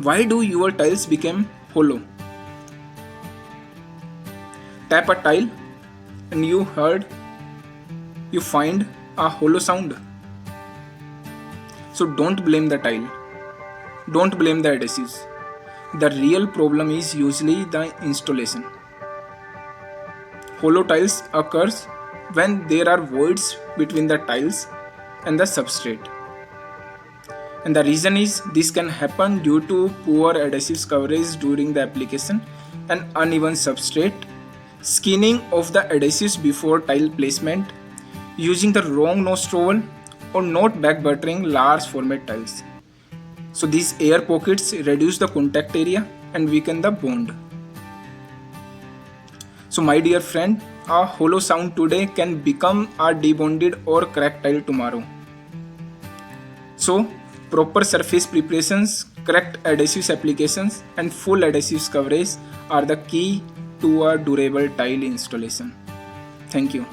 Why do your tiles become hollow? Tap a tile and you find a hollow sound. So don't blame the tile. Don't blame the adhesives. The real problem is usually the installation. Hollow tiles occurs when there are voids between the tiles and the substrate. And the reason is this can happen due to poor adhesive coverage during the application and uneven substrate, skinning of the adhesives before tile placement, using the wrong nose trowel, or not back buttering large format tiles. So these air pockets reduce the contact area and weaken the bond. So my dear friend, a hollow sound today can become a debonded or cracked tile tomorrow. So proper surface preparations, correct adhesives applications and full adhesives coverage are the key to a durable tile installation. Thank you.